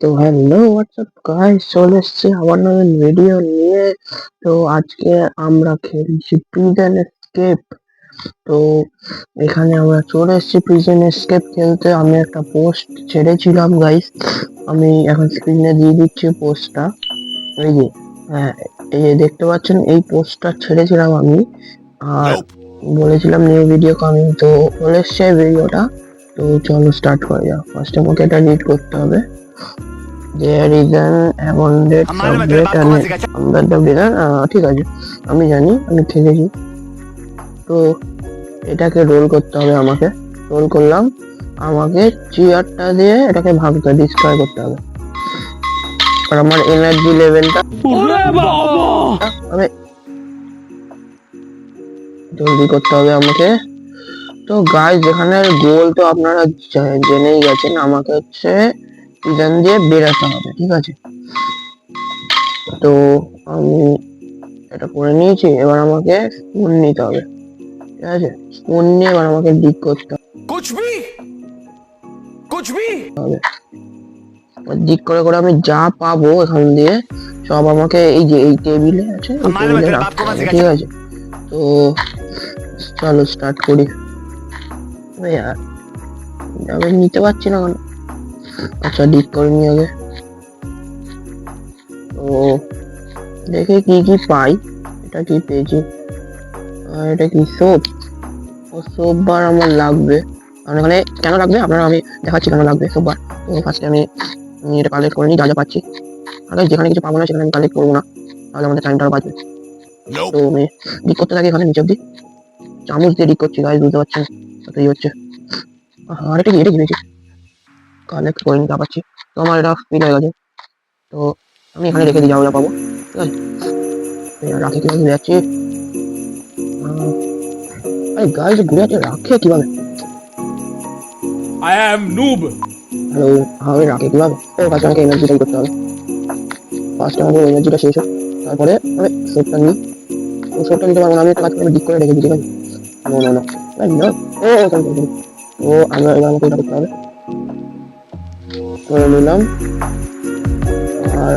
তো hello WhatsApp guys, চলে এসেছি আবার নতুন ভিডিও নিয়ে। তো আজকে আমরা খেলছি প্রিজন এসকেপ। তো এখানে আমরা চলে এসেছি প্রিজন এসকেপ খেলতে। আমি একটা পোস্ট ছেড়েছিলাম গাইস, আমি এখন স্ক্রিনে দিয়ে দিচ্ছি পোস্টটা। এই যে, হ্যাঁ, এই যে দেখতে পাচ্ছেন, এই পোস্টটা ছেড়েছিলাম আমি, আর বলেছিলাম নিউ ভিডিও কামিং। তো চলে এসছে ভিডিওটা। তো চলো স্টার্ট করা যাক। ফার্স্ট আমাকে এটা রিড করতে হবে। There is an abundant subject and under the villain. ঠিক আছে, আমি জানি, আমি খেলেছি। তো এটাকে রোল করতে হবে আমাকে। রোল করলাম, আমাকে চেয়ারটা দিয়ে এটাকে ভাঙতে, ডিস্ট্রয় করতে হবে। আর আমার এনার্জি লেভেলটা আমি জলদি করতে হবে আমাকে। তো গাইস, যেখানে গোল তো আপনারা জেনেই গেছেন, আমাকে হচ্ছে প্রিজন দিয়ে বেরোতে হবে, ঠিক আছে। তো আমি এটা করে নিয়েছি, এবার আমাকে স্পুন নিতে হবে, ঠিক আছে। স্পুন নিয়ে এবার আমাকে ডিগ করতে হবে। ডিগ করে করে আমি যা পাবো এখান দিয়ে সব আমাকে এই যে এই টেবিলে আছে, এই টেবিলে রাখতে হবে, ঠিক আছে। তো চলো স্টার্ট করি। আমি নিতে পারছি না কেন? আচ্ছা, ডিগ করে নি আগে। তো দেখে কি কি পাই। এটা কি পেয়েছি? এটা কি সোপ? ও সোপ বার আমার লাগবে। আর এখানে কেন লাগবে আপনারা, আমি দেখাচ্ছি কেন লাগবে সোপ বার। তো ফার্স্টে আমি এটা কালেক্ট করে নিই, যা যা পাচ্ছি। আগে যেখানে কিছু পাবো না সেখানে আমি কালেক্ট করবো না, তাহলে আমাদের টাইমটা আরো বাঁচবে। তো আমি ডিক করতে থাকি এখানে নিচে অব্দি। চামচ দিয়ে ডিক করছি গাইস, বুঝতে পারছেন? তাতেই হচ্ছে। আর এটা কি, এটা কিনেছি, কালেক্ট করে নিতে পারছি। তো আমার এটা ফিল হয়ে গেছে। তো আমি এখানে রেখে দিই, যা যা পাবো, ঠিক আছে। রাখে কিভাবে যাচ্ছি? আরে গাইস, ঘুরে রাখে কিভাবে? I am noob. হ্যালো, আমি রাখে কিভাবে? ফার্স্ট আমাকে এনার্জিটাই করতে হবে। ফার্স্ট আমাকে এনার্জিটা শেষ হোক, তারপরে আমি সোপটা নিই। সোপটা নিতে পারবো না, আমি একটা কাজ করে ডিক করে রেখে দিই, ঠিক আছে। নো নো নো নো, ও সরি সরি। তো আমরা এবার আমাকে এটা করতে হবে, করে নিলাম। আর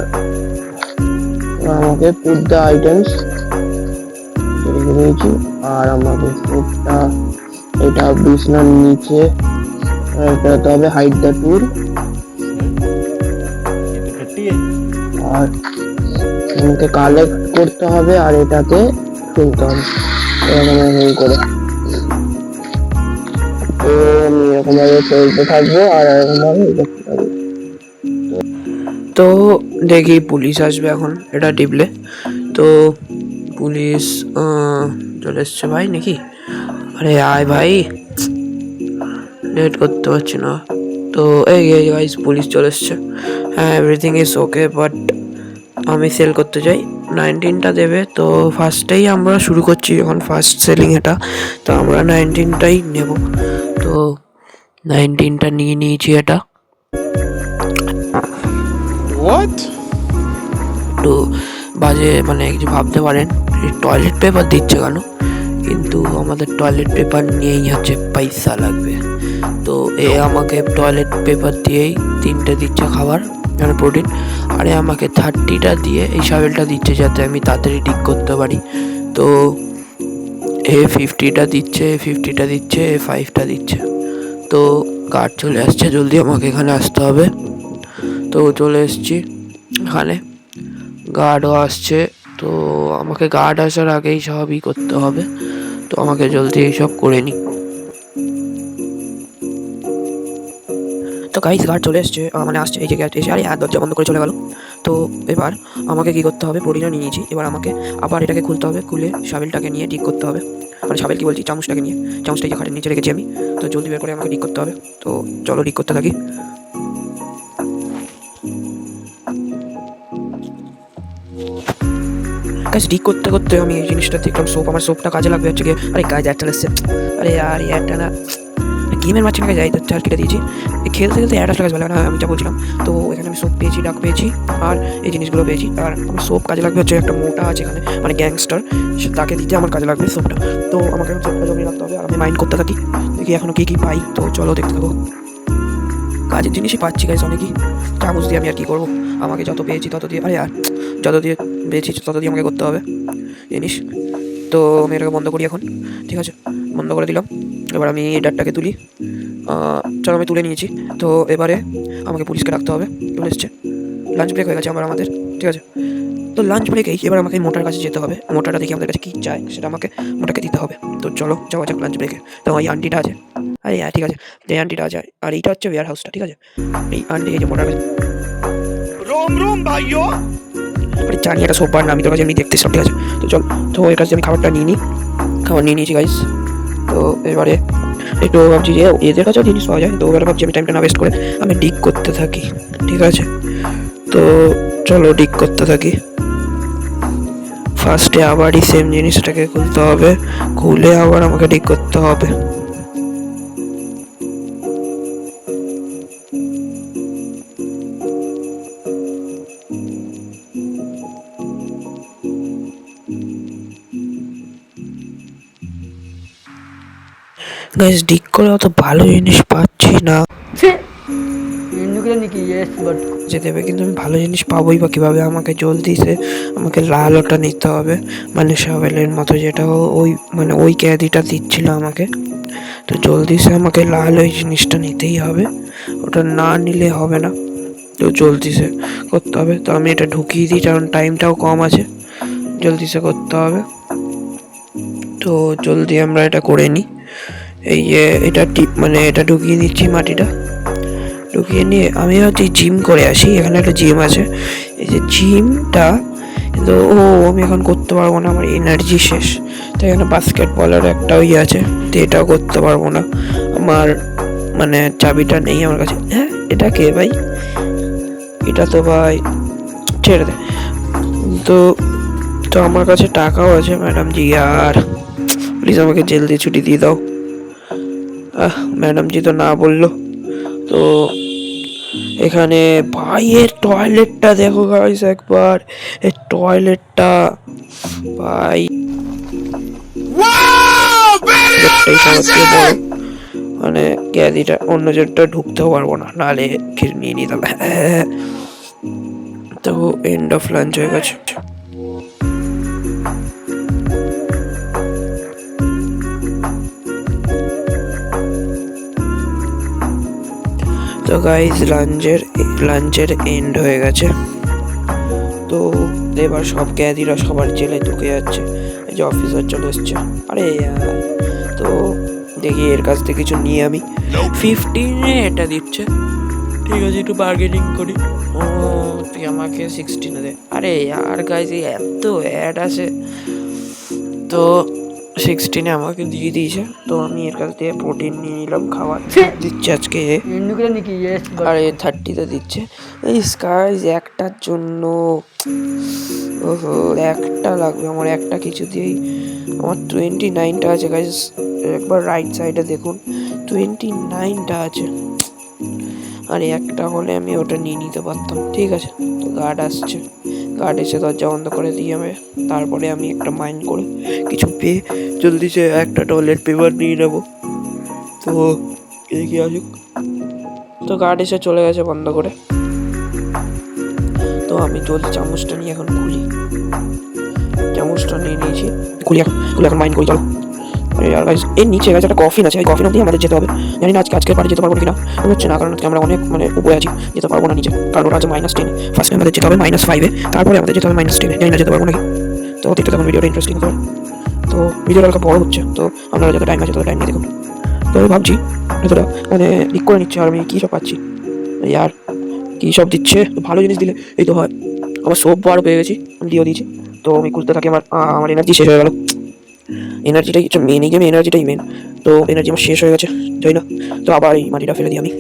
আমাকে পুট দ্য আইটেমস রেখে দিয়েছি। আর আমাকে সোপটা এটা বিছনার নিচে করতে হবে, হাইড দ্য টুল। আর আমাকে কালেক্ট করতে হবে আর এটাকে তুলতে হবে এরকম করে। তো আমি এরকম ভাবে চলতে থাকবো আর এরকম ভাবে করতে থাকবো। তো দেখি পুলিশ আসবে এখন এটা টিপলে। তো পুলিশ চলে এসছে ভাই নাকি? আরে আয় ভাই, লেট করতে পারছি না। তো এই গাইস, পুলিশ চলে এসছে। হ্যাঁ, এভরিথিং ইজ ওকে, বাট আমি সেল করতে চাই। 19টা দেবে। তো ফার্স্টেই আমরা শুরু করছি যখন ফার্স্ট সেলিং এটা, তো আমরা 19টাই নেব। তো 19টা নিয়ে নিয়েছি। এটা একটু বাজে, মানে কিছু ভাবতে পারেন টয়লেট পেপার দিচ্ছে কেন, কিন্তু আমাদের টয়লেট পেপার নিয়েই হচ্ছে পয়সা লাগবে। তো এ আমাকে টয়লেট পেপার দিয়েই 3টে দিচ্ছে খাবার, মানে প্রোটিন। আরে আমাকে 30টা দিয়ে এই শাবেলটা দিচ্ছে যাতে আমি তাড়াতাড়ি ডিক করতে পারি। তো এ 50টা দিচ্ছে, 50টা দিচ্ছে, 5টা দিচ্ছে। তো গার্ড চলে আসছে, জলদি আমাকে এখানে আসতে হবে। তো চলে এসছি এখানে, গার্ডও আসছে। তো আমাকে গার্ড আসার আগেই সবই করতে হবে। তো আমাকে জলদি এইসব করে নিই। তো গাইস, গার্ড চলে এসছে, মানে আসছে, এই যে গার্ড এসে আরে দরজা বন্ধ করে চলে গেল। তো এবার আমাকে কি করতে হবে, প্রোটিনও নিয়ে নিয়েছি। এবার আমাকে আবার এটাকে খুলতে হবে, খুলে শাবেলটাকে নিয়ে ডিক করতে হবে। মানে শাবেল কি বলছি, চামচটাকে নিয়ে, চামচটা যে খাটের নিচে রেখেছি আমি। তো জলদি বের করে আমাকে ডিক করতে হবে। তো চলো ডিক করতে থাকি। গাইস, ডিক করতে করতে আমি এই জিনিসটা দেখলাম, সোপ, আমার সোপটা কাজে লাগবে হচ্ছে গিয়ে। আরে গায়ে অ্যাড চলে এসছে। আরে আর এই অ্যাডটা না, গেমের মাঝখানে যাই তো চার কেটে দিয়েছি। খেলতে খেলতে অ্যাড আসলে কাজ ভালো না, আমি যা বলছিলাম। তো এখানে আমি সোপ পেয়েছি, ডাক পেয়েছি, আর এই জিনিসগুলো পেয়েছি। আর আমার সোপ কাজে লাগবে হচ্ছে একটা মোটা আছে এখানে, মানে গ্যাংস্টার, তাকে দিতে আমার কাজে লাগবে সোপটা। তো আমাকে এখন সোপটা জমিয়ে রাখতে হবে আর আমি মাইন্ড করতে থাকি, দেখি এখনো কী কী পাই। তো চলো দেখতে থাকো কাজের জিনিসই পাচ্ছি গাইস অনেকই। চামচ দিয়ে আমি আর কী করবো, আমাকে যত পেয়েছি তত দিয়ে, আরে আর যত দিয়ে পেয়েছি তত দিয়ে আমাকে করতে হবে জিনিস। তো আমি এটাকে বন্ধ করি এখন, ঠিক আছে, বন্ধ করে দিলাম। এবার আমি এই ডাটটাকে তুলি, চলো আমি তুলে নিয়েছি। তো এবারে আমাকে পুলিশকে রাখতে হবে, চলে এসছে। লাঞ্চ ব্রেক হয়ে গেছে আমাদের, ঠিক আছে। তো লাঞ্চ ব্রেকেই এবার আমাকে মোটার কাছে যেতে হবে, মোটাটা দেখি আমাদের কাছে কী চায় সেটা আমাকে মোটাকে দিতে হবে। তো চলো যাওয়া যাক লাঞ্চ ব্রেকে। তো এই আন্টিটা আছে, আরে হ্যাঁ ঠিক আছে, যে আন্টিটা আছে, আর এইটা হচ্ছে ওয়্যার হাউসটা, ঠিক আছে। এই আন্টি এই যে মোটার কাছে, रोम रोम भाइयों। আরে জানি এটা সোববার না, আমি তোর কাছে এমনি দেখতেছিলাম, ঠিক আছে। তো চল, তো এর কাছে আমি খাবারটা নিয়ে নিই, খাবার নিয়ে নিয়েছি গাইস। তো এবারে একটু ভাবছি যে এদের কাছেও জিনিস পাওয়া যায়, তো এবারে ভাবছি আমি টাইমটা না ওয়েস্ট করে আমি ডিক করতে থাকি, ঠিক আছে। তো চলো ডিক করতে থাকি। ফার্স্টে আবারই সেম জিনিসটাকে খুলতে হবে, খুলে আবার আমাকে ডিক করতে হবে। গাইস ডিক করে অত ভালো জিনিস পাচ্ছি না, যে দেবে কিন্তু আমি ভালো জিনিস পাবোই বা কীভাবে। আমাকে জলদি সে আমাকে লাল ওটা নিতে হবে, মানে শাভেলের মতো, যেটা ওই মানে ওই ক্যাদিটা দিচ্ছিল আমাকে। তো জলদি সে আমাকে লাল ওই জিনিসটা নিতেই হবে, ওটা না নিলে হবে না। তো জলদি সে করতে হবে। তো আমি এটা ঢুকিয়ে দিই কারণ টাইমটাও কম আছে, জলদি সে করতে হবে। তো জলদি আমরা এটা করে নিই। এই যে এটা মানে এটা ঢুকিয়ে দিচ্ছি, মাটিটা ঢুকিয়ে নিয়ে আমি হচ্ছে জিম করে আসি। এখানে একটা জিম আছে, এই যে জিমটা, কিন্তু আমি এখন করতে পারবো না, আমার এনার্জি শেষ। তো এখানে বাস্কেটবলের একটা ইয়ে আছে, তো এটাও করতে পারবো না, আমার মানে চাবিটা নেই আমার কাছে। হ্যাঁ এটা কে ভাই, এটা তো ভাই ছেড়ে দে। তো তো আমার কাছে টাকাও আছে ম্যাডাম জি, আর প্লিজ আমাকে জলদি ছুটি দিয়ে দাও। ম্যাডাম জি তো না বললো। তো এখানে ভাইয়ের টয়লেটটা দেখো গাইস একবার, এই টয়লেটটা ভাই সবার থেকে বড়, মানে গ্যাদিটা অন্য জনটা ঢুকতেও পারবো না, নাহলে নিয়ে নিতাম। তো এন্ড অফ লাঞ্চ হয়ে গেছে। তো গাইজ লাঞ্চের এন্ড হয়ে গেছে। তো এবার সব ক্যাদিরা সবার জেলে ঢুকে যাচ্ছে, এই যে অফিসার চলে এসছে। আরে তো দেখি এর কাছ থেকে কিছু নিয়ে আমি 15-এ এটা দিচ্ছে, ঠিক আছে একটু বার্গেনিং করি। তুই আমাকে 16-এ দে। আরে আর গাইজ এত অ্যাড আছে, তো 16-এ আমাকে দিয়ে দিয়েছে। তো আমি এর কাছ থেকে প্রোটিন নিয়ে নিলাম, খাবার দিচ্ছে আজকে, আর 30-তে দিচ্ছে। এই গাইজ একটার জন্য একটা লাগবে আমার, একটা কিছু দিয়েই আমার 29টা আছে গাইজ। একবার রাইট সাইডে দেখুন 29টা আছে, আর একটা হলে আমি ওটা নিয়ে নিতে পারতাম, ঠিক আছে। তো গার্ড আসছে, গার্ড এসে দরজা বন্ধ করে দিয়ে আমি, তারপরে আমি একটা মাইন্ড করে কিছু পেয়ে জলদি সে একটা টয়লেট পেপার নিয়ে নেবো। তো এদিকে আসুক। তো গার্ড এসে চলে গেছে বন্ধ করে। তো আমি জলদি চামচটা নিয়ে এখন খুলি, চামচটা নিয়ে নিয়েছি, খুলি এখন মাইন্ড করি, চলো। আর গাইস এর নিচে গাইস একটা কফিন আছে, এই কফিন অবধি আমাদের যেতে হবে। জানি না আজকে পারে যেতে পারবো কিনা, মনে হচ্ছে না, কারণ আজকে আমরা অনেক মানে উপরে আছি, যেতে পারবো না নিচে, কারণ ওটা আছে -10। ফার্স্টে আমাদের যেতে হবে -5-এ, তারপরে আমাদের যেতে হবে -10-এ, জানি না যেতে পারবো নাকি। তো দেখতে তখন ভিডিওটা ইন্টারেস্টিং হতে পারে। তো ভিডিওটা হালকা বড় হচ্ছে, তো আপনারা যত টাইম আছে তত টাইম নিয়ে দেখুন। তো ভাবছি এতটা মানে ঠিক করে নিচ্ছে, আর আমি কী সব পাচ্ছি, আর কী সব দিচ্ছে, ভালো জিনিস দিলে এই তো হয়। আমার সব বড় পেয়ে গেছি, আমি দিয়েও দিয়েছি। তো আমি খুঁজতে থাকি, আমার এনার্জি শেষ হয়ে গেল, এনার্জিটাই মেন, এই গেমে এনার্জিটাই মেন। তো এনার্জি আমার শেষ হয়ে গেছে, যাই না। তো আবার এই মাটিটা ফেলে দিই আমি।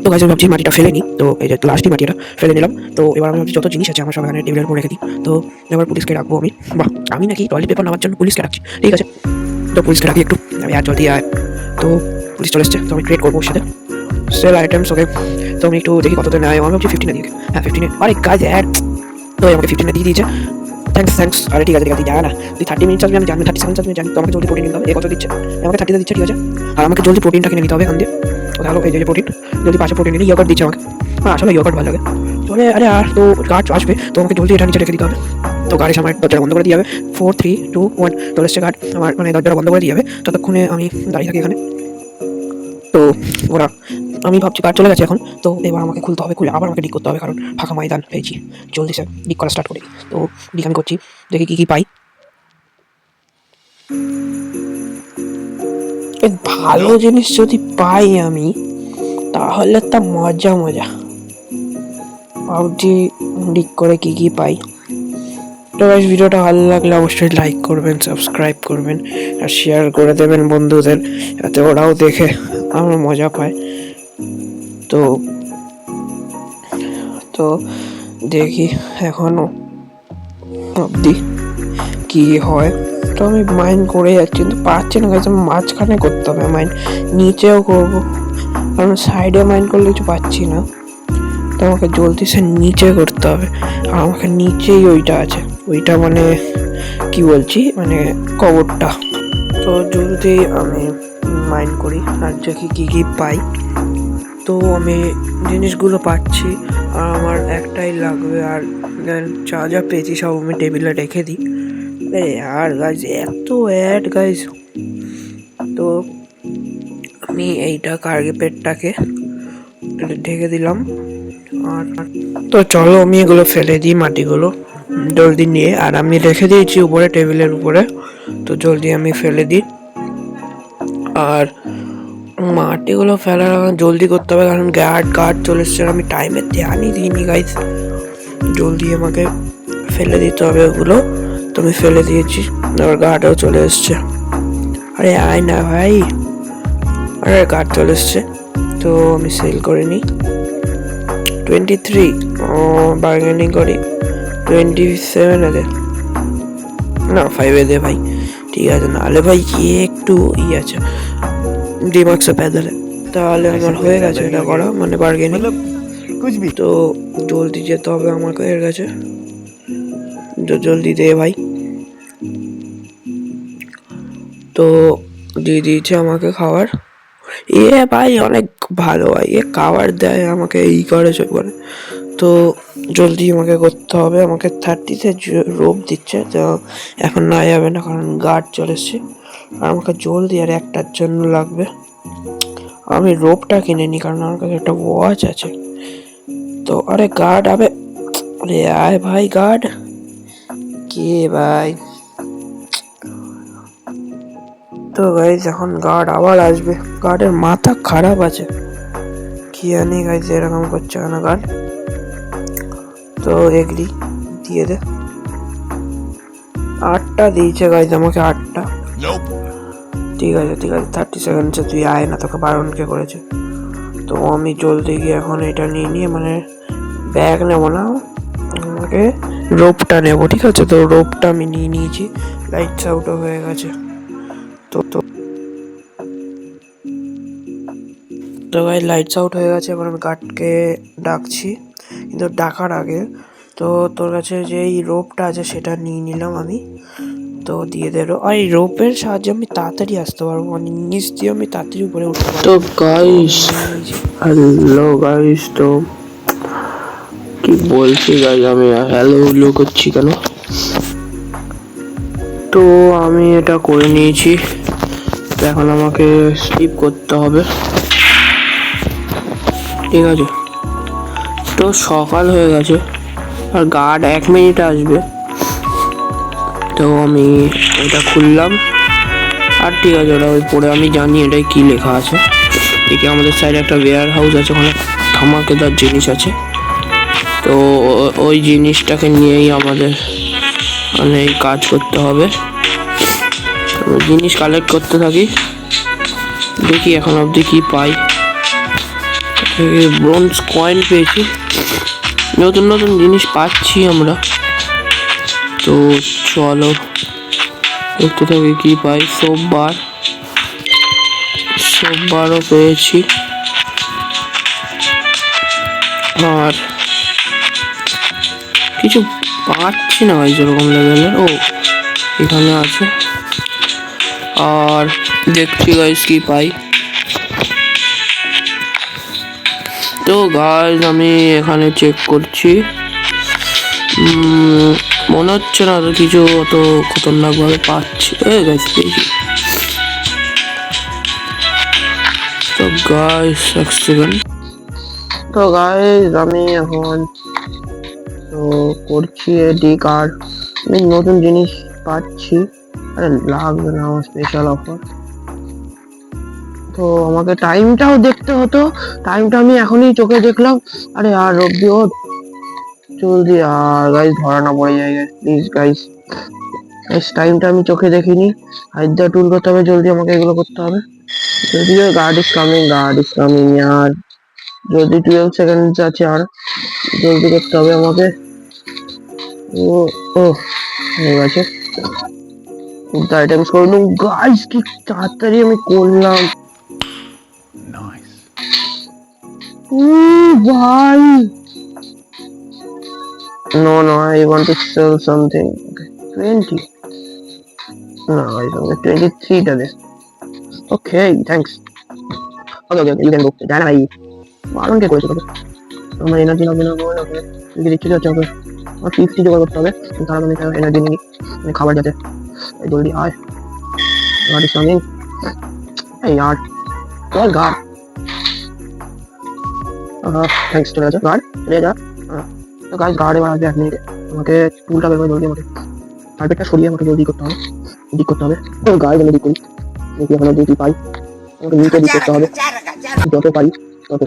তো গাইস আমি ভাবছি মাটিটা ফেলে নিই, তো এই যে লাস্টই মাটিটা ফেলে নিলাম। তো এবার আমি ভাবছি যত জিনিস আছে আমার সব এখানে টেবিলের উপর রেখে দিই। তো এবার পুলিশকে রাখবো আমি, বাহ আমি নাকি টয়লেট পেপার নেওয়ার জন্য পুলিশকে রাখছি, ঠিক আছে। তো পুলিশকে রাখি একটু, আমি আর জলদি আয়। তো পুলিশ চলে এসছে, তো আমি ট্রেড করবো ওর সাথে, সেল আইটেমস, ওকে। তো আমি একটু দেখি কততে নেয়, আমি ভাবছি 15-এ দিকে, হ্যাঁ 15-এ, আরে কাজ অ্যাড। তো আমাকে 15-এ দিয়ে দিয়েছে, থ্যাঙ্কস। আরে ঠিক আছে তুই জানা না, তুই 30 মিনিট আসবি আমি জানি, 37 আসবি জানি, তো আমাকে জলদি প্রোটিন নিতে হবে। কত দিচ্ছে, আমাকে 30-তে দিচ্ছে, ঠিক আছে। আর আমাকে জলদি প্রোটিনটা কিনে নিতে হবে এখান দিয়ে, ভালো এই যে প্রোটিন, যদি পাশে প্রোটিন নিলে ইয়োগার্ট দিচ্ছে আমাকে, আমার আসলে ইয়োগার্ট ভালো লাগে। চলে আরে আর তো গার্ড আসবে, তো আমাকে জলদি এটা নিচে রেখে দিতে হবে। তো গাড়ি আমার দরজাটা বন্ধ করে দিয়ে যাবে, 4 3 2 1 চলে এসছে গার্ড, আমার মানে দরজাটা বন্ধ করে দিয়ে যাবে, ততক্ষণে আমি দাঁড়িয়ে থাকি এখানে। তো ওরা, আমি ভাবছি গার্ড চলে গেছে এখন, তো এবার আমাকে খুলতে হবে, খুলে আবার আমাকে ডিক করতে হবে, কারণ ফাঁকা ময়দান পেয়েছি। জলদি স্যার ডিক করা স্টার্ট করি। তো ডিক আমি করছি, দেখি কী কী পাই। ভালো জিনিস যদি পাই আমি, তাহলে তা মজা মজা। ভাবছি ডিক করে কী কী পাই। তো গাইস, ভিডিওটা ভালো লাগলে অবশ্যই লাইক করবেন, সাবস্ক্রাইব করবেন আর শেয়ার করে দেবেন বন্ধুদের, যাতে ওরাও দেখে আমার মজা পায়। তো তো দেখি এখনো অবধি কি হয়। তো আমি মাইন্ড করে যাচ্ছি, কিন্তু পারছি না গাইস, আমি মাঝখানে করতে হবে মাইন্ড, নিচেও করবো, কারণ সাইডে মাইন্ড করলে কিছু পাচ্ছি না। তো আমাকে জলদি সে নিচে করতে হবে, আর আমাকে নিচেই ওইটা আছে, ওইটা মানে কি বলছি, মানে কবরটা। তো জলদি আমি মাইন্ড করি আর দেখি কী কী পাই। তো আমি জিনিসগুলো পাচ্ছি, আর আমার একটাই লাগবে, আর যা যা পেয়েছি সব আমি টেবিলে রেখে দিই। আর গাইজ এত অ্যাড গাইজ। তো আমি এইটা কার্গেপেটটাকে ঢেকে দিলাম, আর তো চলো আমি এগুলো ফেলে দিই, মাটিগুলো জলদি নিয়ে, আর আমি রেখে দিয়েছি উপরে টেবিলের উপরে, তো জলদি আমি ফেলে দিই। আর মাটিগুলো ফেলা জলদি করতে হবে, কারণ গার্ড চলে এসছে, আমি টাইমে ধ্যানই দিইনি গাইজ। জলদি আমাকে ফেলে দিতে হবে ওগুলো, তো আমি ফেলে দিয়েছি, আবার গার্ডও চলে এসছে। আরে আয় না ভাই, আরে গার্ড চলে এসছে, তো আমি সেল করে নিই 23, বার্গেনিং করি 27 দে না, 5 দে ভাই, ঠিক আছে, নাহলে ভাই একটু আছে ডিমাক্সে প্যাদালে, তাহলে আমার হয়ে গেছে এটা করা, মানে বার্গেনিং। তো জলদি যেতে হবে আমাকে এর কাছে, জলদি দে ভাই। তো দিয়ে দিয়েছে আমাকে খাবার, ভাই অনেক ভালো ভাই, খাবার দেয় আমাকে, এই করে সব করে। তো জলদি আমাকে করতে হবে, আমাকে 30-তে রোপ দিচ্ছে, তো এখন না যাবে না, কারণ গার্ড চলে এসছে, আর আমাকে জলদি আর একটার জন্য লাগবে। আমি রোপটা কিনে নিই, কারণ আমার কাছে একটা ওয়াচ আছে। তো আরে গার্ড আবে, আরে আয় ভাই গার্ড, কে ভাই। তো গাইজ এখন গার্ড আবার আসবে, গার্ডের মাথা খারাপ আছে, কি জানি গাইজ এরকম করছে কেন গার্ড। তো এগ্রি দিয়ে দে, 8টা দিয়েছে গাইজ আমাকে, 8টা, ঠিক আছে 30 সেকেন্ডসে তুই আয় না, তোকে বারণকে করেছে। তো আমি জলদি গিয়ে এখন এটা নিয়ে মানে ব্যাগ নেবো না, আমাকে রোপটা নেবো, ঠিক আছে। তো রোপটা আমি নিয়ে নিয়েছি, লাইটস আউটও হয়ে গেছে। তো তো ভাই লাইটস আউট হয়ে গেছে, এবার আমি গার্ডকে ডাকছি, কিন্তু ডাকার আগে তো তোর কাছে যে এই রোপটা আছে সেটা নিয়ে নিলাম আমি, তো দিয়ে দে। আর এই রোপের সাহায্যে আমি তাড়াতাড়ি আসতে পারবো, মানে নিচ দিয়ে আমি তাড়াতাড়ি উপরে উঠতে পারবো। তো গাইস, হ্যালো গাইস, তো কি বলছি গাইস, আমি হ্যালো করছি কেন? তো আমি এটা করে নিয়েছি, তো এখন আমাকে স্লিপ করতে হবে, ঠিক আছে। তো সকাল হয়ে গেছে, আর গার্ড 1 মিনিটে আসবে, তো আমি এটা খুললাম, আর ঠিক আছে, ওটা ওই পরে আমি জানি এটাই কি লেখা আছে। দেখি আমাদের সাইডে একটা ওয়্যার হাউস আছে, ওখানে ধামাকেদার জিনিস আছে, তো ওই জিনিসটাকে নিয়েই আমাদের মানে কাজ করতে হবে। জিনিস কালেক্ট করতে থাকি, দেখি এখন অবধি কি পাই। ব্রোঞ্জ কয়েন পেয়েছি, নতুন নতুন জিনিস পাচ্ছি আমরা, তো চলো দেখতে থাকি কি পাই। সোপবারও পেয়েছি, আর কিছু পাচ্ছি না ভাই যেরকম লেভেলের। ও এখানে আছে, আর দেখছি গাইস কি পাই। তো গাইজ আমি এখানে চেক করছি, মনে হচ্ছে না তো কিছু অত খতরনাক ভাবে পাচ্ছি। গাইজ পেয়েছি। তো গাইজ এক সেকেন্ড। তো গাইজ আমি এখন তো করছি এডিক, আর আমি নতুন জিনিস পাচ্ছি। আরে লাগবে না আমার স্পেশাল অফার। তো আমাকে টাইমটাও দেখতে হতো, টাইমটা আমি এখনই চোখে দেখলাম। আরে আর রব্বি ওঠ জলদি, আর গাইজ ধরা না পড়ে যায় প্লিজ গাইজ। টাইমটা আমি চোখে দেখিনি, হাইডা টুল করতে হবে, জলদি আমাকে এগুলো করতে হবে। যদিও গার্ড ইজ কামিং আর যদি 12 সেকেন্ড আছে, আর জলদি করতে হবে আমাকে। ও ও হয়ে গেছে, খুব আইটেমস করলাম গাইজ, কি তাড়াতাড়ি আমি করলাম। ভাই no no I want to sell something. Okay, 20 no I don't get 23 টা দে। Okay thanks. Okay okay you can go. জানা ভাই মারুন কে করেছে তোকে, আমার এনার্জি লাগবে না বল। ওকে তুই দেখছিস হচ্ছে ওকে আমার 50 জোগাড় করতে হবে, তার মানে এনার্জি নিই, আমি খাবার যাতে জলদি আয়। গাড়ি সামিং এই यार চল গাড়। থ্যাঙ্কস, চলে যা গাড়, চলে যা। তো গাইস গাড়ে বাড়াতে 1 মিনিট, আমাকে টুলটা বের করে জলদি আমাকে কার্পেটটা সরিয়ে আমাকে জলদি করতে হবে, দিক করতে হবে। তো গাইস আমি দিক করি, দেখি এখন যদি পাই, আমাকে নিচে দিক করতে হবে যত পারি তত।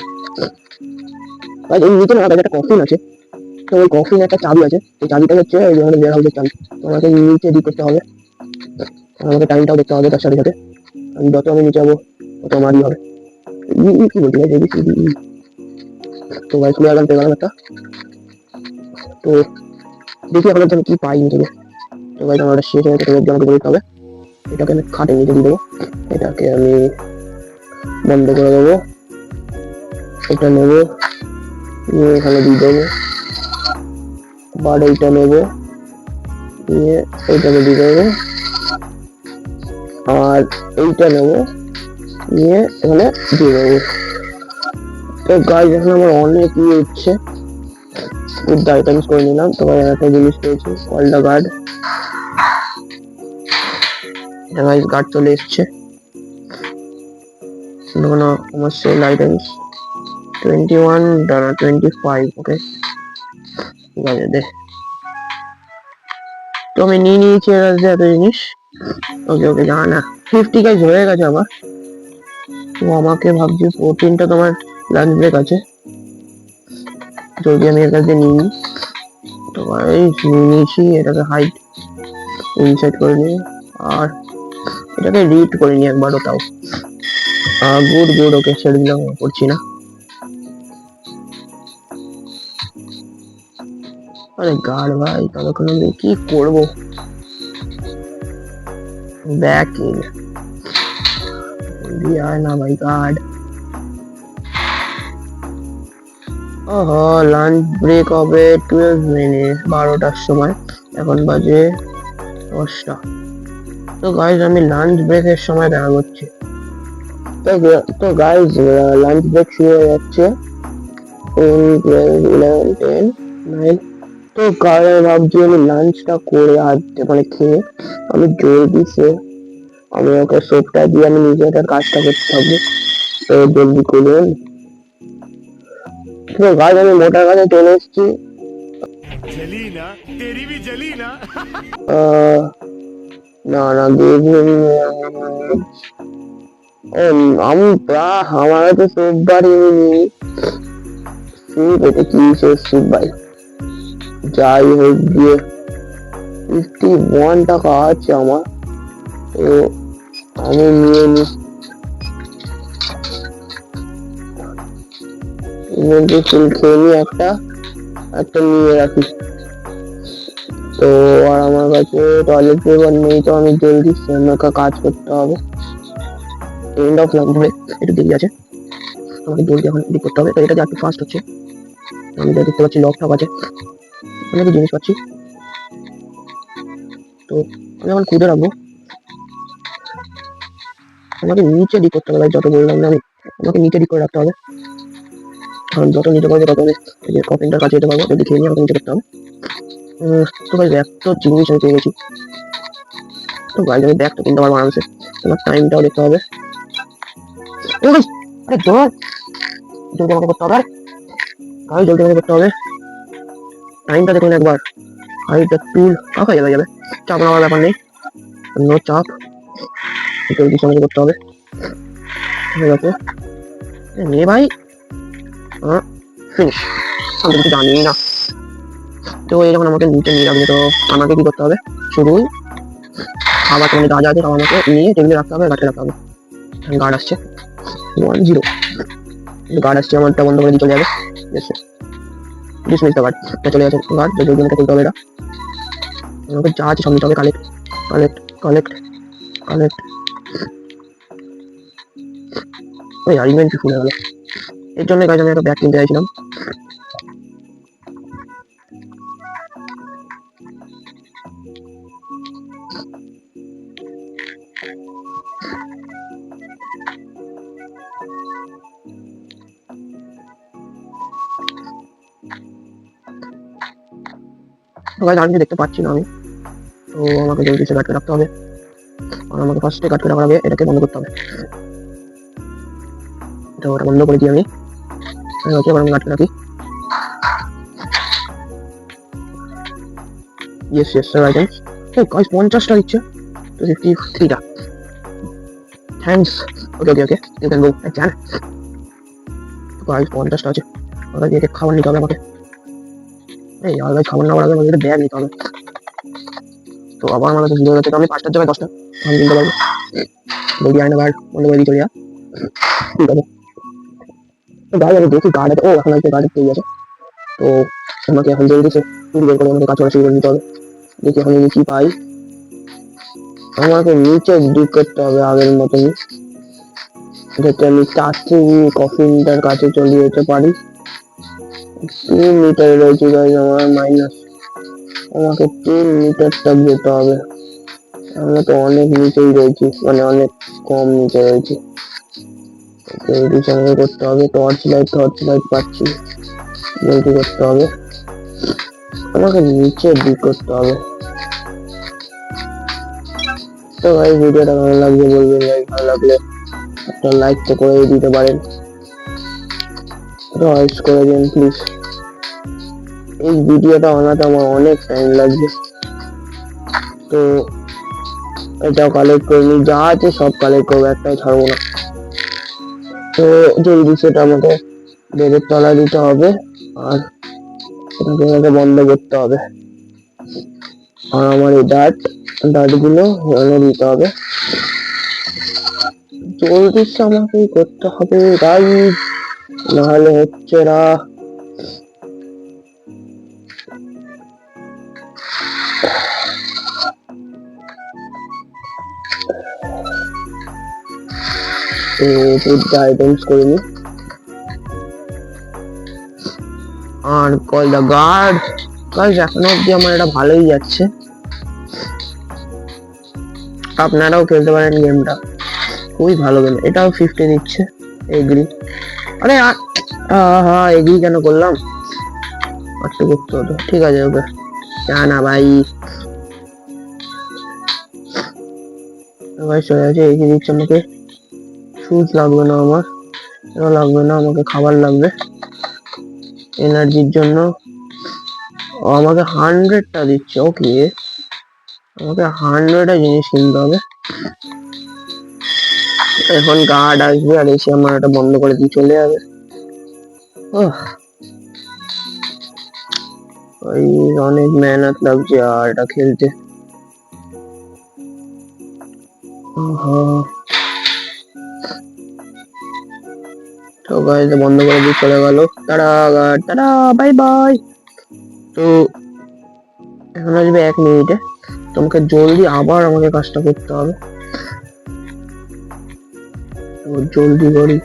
গাইস এই নিচে না একটা কফিন আছে, তো ওই কফিন একটা চাবি আছে, এই চাবিটা হচ্ছে ওই আমাদের বের হাউসের চাবি। তো আমাকে নিচে দিক করতে হবে, আমাকে টাইমটাও দেখতে হবে তার সাথে সাথে। আমি যত আমি নিচে যাবো তত আমারই হবে। কি বলতে গাইস তো গাইস চলে গেলাম, পেয়ে গেলাম একটা। তো দেখি এখন আমি কি পাই নিচে। তো গাইস আমার শেষ হয়ে গেছে, আমাকে বলতে হবে। এটাকে আমি খাটের নিচে দিয়ে দেবো, এটাকে আমি বন্ধ করে দেবো, এটা নেবো নিয়ে এখানে দিয়ে দেবো, আবার এইটা নেবো নিয়ে এইটাকে দিয়ে দেবো, আর এইটা নেবো নিয়ে এখানে দিয়ে দেবো। তো গাইস এখন আমার অনেক ইয়ে হচ্ছে, গুড আইটেমস করে নিলাম। তো ভাই একটা জিনিস পেয়েছি, কলটা গার্ড। গাইস গার্ড চলে এসছে, কোনো আমার সেল আইটেমস 21 ডানা 25। ওকে ঠিক আছে দে, তো আমি নিয়ে নিয়েছি এত জিনিস। ওকে ওকে জানা 50 গাইস হয়ে গেছে আমার। তো আমাকে ভাবছি 14টা তোমার লাঞ্চ ব্রেক আছে, যদি আমি এর কাছে নিয়ে নিই। তো গাইস নিয়ে নিয়েছি, এটাকে হাইড ইনসাইড করে নিই, আর এটাকে রিড করে নিই একবারও তাও। গুড গুড ওকে ছেড়ে দিলাম, করছি না। আরে গার্ড ভাই ততক্ষণ আমি কি করবো, ব্যাক ইন দিয়া না ভাই গার্ড। ওহো লাঞ্চ ব্রেক হবে 12 মিনিট, 12টার সময়, এখন বাজে 10টা। তো গাইজ আমি লাঞ্চ ব্রেকের সময় দেখা করছি। তো গাইজ লাঞ্চ ব্রেক শুরু হয়ে যাচ্ছে, 10 12 11 10 9। তো গাইজ আমি ভাবছি আমি লাঞ্চটা করে মানে খেয়ে আমি জলদি আমি ওকে সোপটা দিয়ে আমি নিজে এটার কাজটা করতে থাকবো। তো জলদি করুন। তো গাইজ আমি মোটার কাছে চলে এসেছি। না না আমি প্রায় আমার কাছে সোপবারই আমি নিই সুপ, এটা কি সুপ ভাই, যাই হোক গিয়ে 51 টাকা আছে আমার, তো আমি নিয়ে নিই। ফুল খেয়ে নিই, একটা নিয়ে রাখি। তো আর আমার কাছে টয়লেট পেপার নেই, তো আমি জলদি আমাকে কাজ করতে হবে। এন্ড অফ লাইন ধরে একটু দেরি আছে, আমাকে জলদি এখন এডিট করতে হবে। তো এটা একটু ফাস্ট হচ্ছে, আমি যা দেখতে পাচ্ছি লক টক আছে, অনেক জিনিস পাচ্ছি। তো আমি এখন খুঁজে রাখবো, আমাকে নিচে এডিট করতে হবে, যত বললাম না আমি আমাকে নিচে এডিট করে রাখতে হবে। কারণ যত নিচে করবে তত এই যে কফিনটার কাছে যেতে পারবো, যদি খেয়ে নিয়ে আমাকে নিচে করতে হবে। তো ভাই ব্যাগ তো জিনিস আমি পেয়ে গেছি। তো ভাই আমি ব্যাগটা কিনতে পারবো আরামসে, তোমার টাইমটাও দেখতে হবে। আরে জল জলদি আমাকে করতে হবে, ভাই জলদি আমাকে করতে হবে। টাইমটা দেখুন একবার, হাইটা টুল কাকা যাবে যাবে, চাপ নেওয়ার ব্যাপার নেই, নো চাপ, জলদি আমাকে করতে হবে। ঠিক আছে নে ভাই, ফিনিশ। আমি তো কিছু জানি না। তো এই যখন আমাকে নিচে নিয়ে যাবে, তো আমাকে কি করতে হবে, শুধুই আবার তোমাদের যা যা আছে সব আমাকে নিয়ে টেবিলে রাখতে হবে, গাছে রাখতে হবে। গার্ড আসছে 1-0, গার্ড আসছে, আমারটা বন্ধ করে দিয়ে চলে যাবে। ডিসমিস দ্য গার্ড, চলে যাচ্ছে গার্ড, যদি আমাকে তুলতে হবে এটা, আমাকে যা আছে সব নিতে হবে। Collect collect collect collect. ওই আর্গুমেন্ট ফুলে গেল, এর জন্য গাইজ আমি একটা ব্যাগ কিনতে চাইছিলাম। গাইজ আমি দেখতে পাচ্ছি না আমি, তো আমাকে জলদি সে গার্ডকে রাখতে হবে, আর আমাকে ফার্স্টে গার্ডকে রাখার আগে এটাকে বন্ধ করতে হবে। তো ওটা বন্ধ করে দিই আমি, এবার আমি গার্ডকে রাখি। Yes yes sir, I can. এই গাইজ 50টা দিচ্ছে, তো 53টা। Thanks. Okay okay okay, you can go, I can. Guys 50টা আছে, ওটা দিয়ে খাবার নিতে হবে আমাকে। এই আর গাইজ খাবার নেওয়ার আগে আমাকে ব্যাগ নিতে হবে। তো আবার আমার কাছে 0 হয়ে গেছে, তো আমি 5টার জায়গায় 10টা আমি কিনতে পারবো। বলবি আয়না গার্ড বন্ধ করে দিয়ে চলে যা, ঠিক আছে। তো গাইজ আমি দেখি গার্ড আছে, ও এখন আছে গার্ড পেয়ে গেছে। তো আমাকে এখন জলদি সে চুরি বের করে আমাকে কাজ করা শুরু করে দিতে হবে। দেখি এখন আমি কি পাই। আমাকে নিচে ডিপ করতে হবে আগের মতনই, যাতে আমি তাড়াতাড়ি কফিনটার কাছে চলে যেতে পারি। 3 মিটার রয়েছে গাইজ আমার মাইনাস, আমাকে 3 মিটার তক যেতে হবে। আমরা তো অনেক নিচেই রয়েছি, মানে অনেক কম নিচে রয়েছি। জলদি সঙ্গে করতে হবে, টর্চ লাইট পাচ্ছি, জলদি করতে হবে, আমাকে নিচে ডিপ করতে হবে। তো ভাই ভিডিওটা ভালো লাগবে বলবেন, লাইক ভালো লাগলে একটা লাইক তো করে দিতে পারেন, রয়েস করে দিন প্লিজ। এই ভিডিওটা বানাতে আমার অনেক টাইম লাগবে, তো এটাও কালেক্ট করে নি, যা আছে সব কালেক্ট করবো, একটাও ছাড়বো না। তো জলদি সেটা আমাকে বেডের তলায় দিতে হবে, আর এটাকে আমাকে বন্ধ করতে হবে, আর আমার এই ডাটগুলো এনে দিতে হবে। জলদি আমাকেই করতে হবে গাইজ, নাহলে হচ্ছে না। আইটেমস করে নি, আর কল দা গার্ড। গাইজ এখনো অব্দি আমার এটা ভালোই যাচ্ছে, আপনারাও খেলতে পারেন গেমটা, খুবই ভালো গেম। এটাও 50 দিচ্ছে, এগ্রি। আরে হ্যাঁ এগ্রি কেন করলাম, একটু করতে হতো। ঠিক আছে ওকে, না ভাই ভাই চলে আছে। এগিয়ে দিচ্ছে আমাকে, শুজ লাগবে না আমার, এটা লাগবে না, আমাকে খাবার লাগবে এনার্জির জন্য। আমাকে 100টা দিচ্ছে, ওকে আমাকে 100টা জিনিস কিনতে হবে। এখন গার্ড আসবে আর এসে আমার এটা বন্ধ করে দিয়ে চলে যাবে। ওই অনেক মেহনত লাগছে আর এটা খেলতে। তো গাইজ বন্ধ করে দিয়ে চলে গেল, টাটা টাটা বাই বাই। তো এখন আসবে 1 মিনিটে, তোমাকে জলদি আবার আমাকে কাজটা করতে হবে, তো জলদি করি।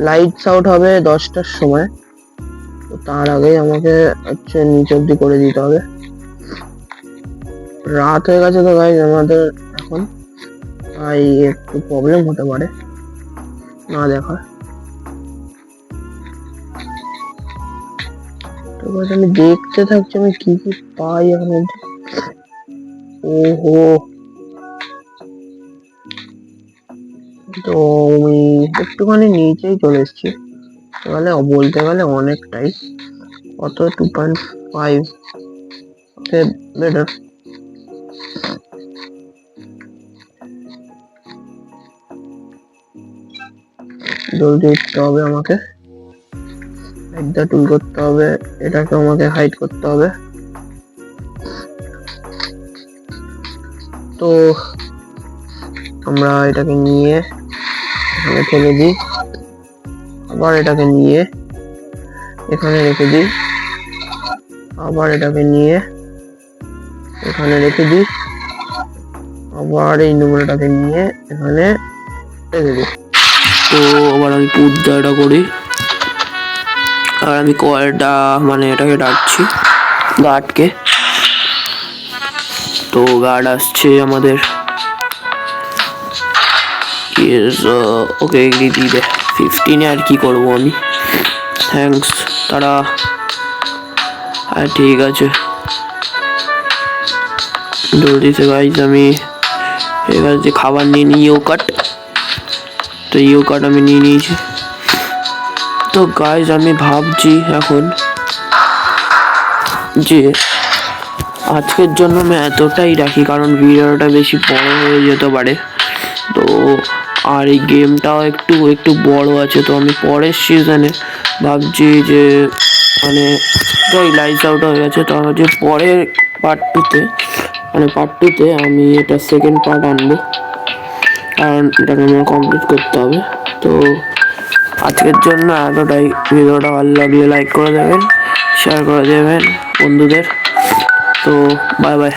লাইটস আউট হবে 10টার সময়, তো তার আগে আমাকে হচ্ছে নিচে অব্দি করে দিতে হবে। রাত হয়ে গেছে তো গাইজ আমাদের এখন, তাই একটু প্রবলেম হতে পারে না দেখার। এবার আমি দেখতে থাকছি আমি কি কি পাই এখন। ওহো, তো আমি একটুখানি নিচেই চলে এসেছি, তাহলে বলতে গেলে অনেকটাই। কত 2.5, ওকে বেটার। জলদি উঠতে হবে আমাকে, একটা টুল করতে হবে, এটাকে আমাকে হাইড করতে হবে। তো আমরা এটাকে নিয়ে এখানে ফেলে দিই, আবার এটাকে নিয়ে এখানে রেখে দিই, আবার এটাকে নিয়ে এখানে রেখে দিই, আবার এই নোংরাটাকে নিয়ে এখানে রেখে দিই। তো আবার আমি পুদ্দাটা করি, আর আমি কয়েলটা মানে এটাকে ডাকছি গার্ডকে। তো গার্ড আসছে আমাদের, ওকে এগিয়ে দিয়ে দে 15-এ। আর কি করবো আমি, থ্যাঙ্কস তারা। আর ঠিক আছে, জলদিতে গাইজ আমি এবার যে খাবার নিয়ে নিই, ইয়োকাট। তো ইয়োকাট আমি নিয়ে নিয়েছি। তো গাইজ আমি ভাবছি এখন যে আজকের জন্য আমি এতটাই রাখি, কারণ ভিডিওটা বেশি বড় হয়ে যেতে পারে। তো আর এই গেমটাও একটু একটু বড় আছে, তো আমি পরের সিজনে ভাবছি যে মানে লাইটস আউট হয়ে গেছে, তো আমার যে পরের পার্ট টুতে আমি এটা সেকেন্ড পার্ট আনবো, কারণ এটাকে আমার কমপ্লিট করতে হবে। তো আজকের জন্য এতটাই। ভিডিওটা ভালো লাগলে লাইক করে দেবেন, শেয়ার করে দেবেন বন্ধুদের। তো বাই বাই।